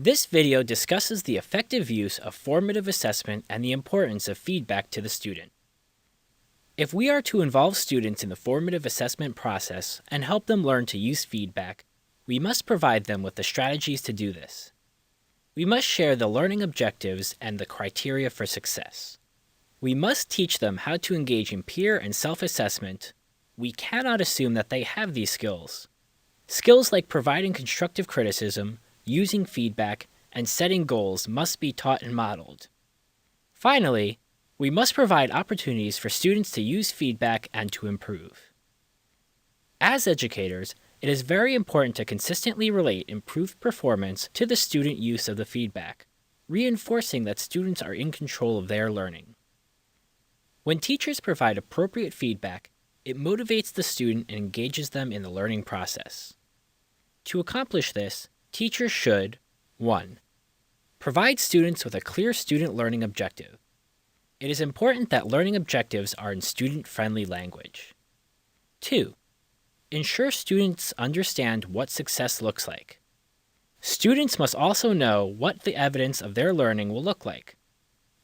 This video discusses the effective use of formative assessment and the importance of feedback to the student. If we are to involve students in the formative assessment process and help them learn to use feedback, we must provide them with the strategies to do this. We must share the learning objectives and the criteria for success. We must teach them how to engage in peer and self-assessment. We cannot assume that they have these skills. Skills like providing constructive criticism, using feedback, and setting goals must be taught and modeled. Finally, we must provide opportunities for students to use feedback and to improve. As educators, it is very important to consistently relate improved performance to the student use of the feedback, reinforcing that students are in control of their learning. When teachers provide appropriate feedback, it motivates the student and engages them in the learning process. To accomplish this, teachers should 1. Provide students with a clear student learning objective. It is important that learning objectives are in student-friendly language. 2. Ensure students understand what success looks like. Students must also know what the evidence of their learning will look like.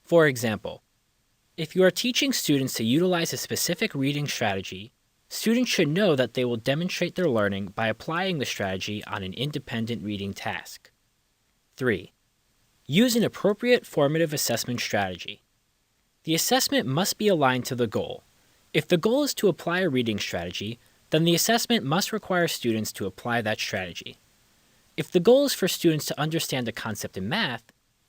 For example, if you are teaching students to utilize a specific reading strategy, students should know that they will demonstrate their learning by applying the strategy on an independent reading task. 3. Use an appropriate formative assessment strategy. The assessment must be aligned to the goal. If the goal is to apply a reading strategy, then the assessment must require students to apply that strategy. If the goal is for students to understand a concept in math,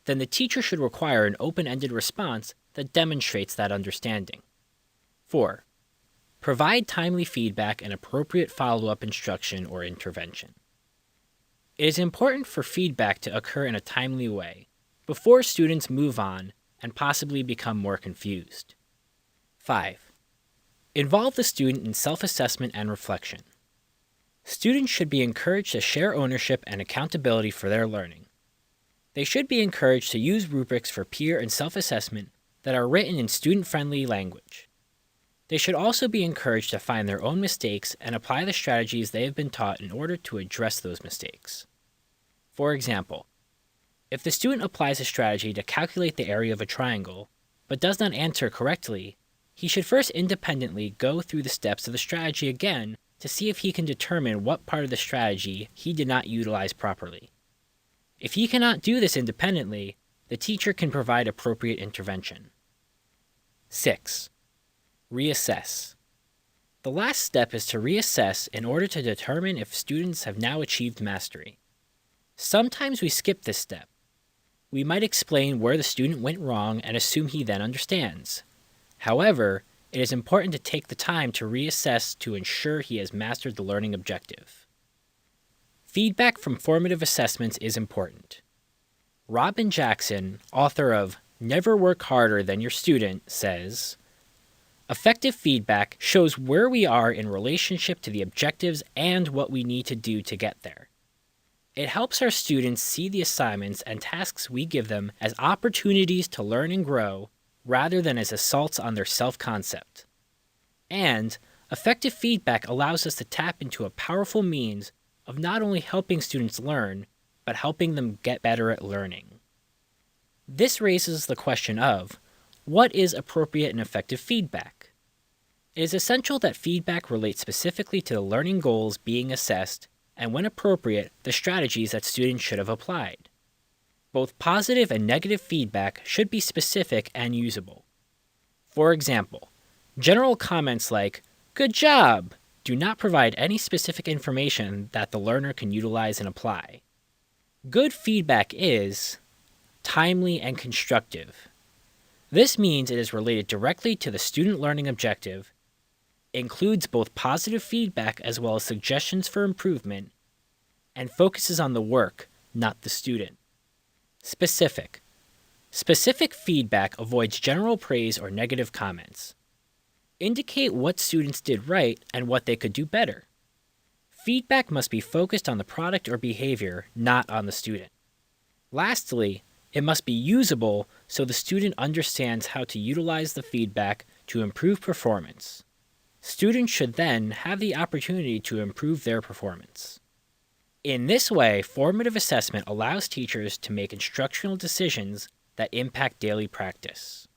then the teacher should require an open-ended response that demonstrates that understanding. 4. Provide timely feedback and appropriate follow-up instruction or intervention. It is important for feedback to occur in a timely way, before students move on and possibly become more confused. 5. Involve the student in self-assessment and reflection. Students should be encouraged to share ownership and accountability for their learning. They should be encouraged to use rubrics for peer and self-assessment that are written in student-friendly language. They should also be encouraged to find their own mistakes and apply the strategies they have been taught in order to address those mistakes. For example, if the student applies a strategy to calculate the area of a triangle, but does not answer correctly, he should first independently go through the steps of the strategy again to see if he can determine what part of the strategy he did not utilize properly. If he cannot do this independently, the teacher can provide appropriate intervention. 6. Reassess. The last step is to reassess in order to determine if students have now achieved mastery. Sometimes we skip this step. We might explain where the student went wrong and assume he then understands. However, it is important to take the time to reassess to ensure he has mastered the learning objective. Feedback from formative assessments is important. Robin Jackson, author of Never Work Harder Than Your Student, says, "Effective feedback shows where we are in relationship to the objectives and what we need to do to get there. It helps our students see the assignments and tasks we give them as opportunities to learn and grow, rather than as assaults on their self-concept. And effective feedback allows us to tap into a powerful means of not only helping students learn, but helping them get better at learning." This raises the question of, what is appropriate and effective feedback? It is essential that feedback relates specifically to the learning goals being assessed, and when appropriate, the strategies that students should have applied. Both positive and negative feedback should be specific and usable. For example, general comments like, "Good job," do not provide any specific information that the learner can utilize and apply. Good feedback is timely and constructive. This means it is related directly to the student learning objective, includes both positive feedback as well as suggestions for improvement, and focuses on the work, not the student. Specific. Specific feedback avoids general praise or negative comments. Indicate what students did right and what they could do better. Feedback must be focused on the product or behavior, not on the student. Lastly, it must be usable so the student understands how to utilize the feedback to improve performance. Students should then have the opportunity to improve their performance. In this way, formative assessment allows teachers to make instructional decisions that impact daily practice.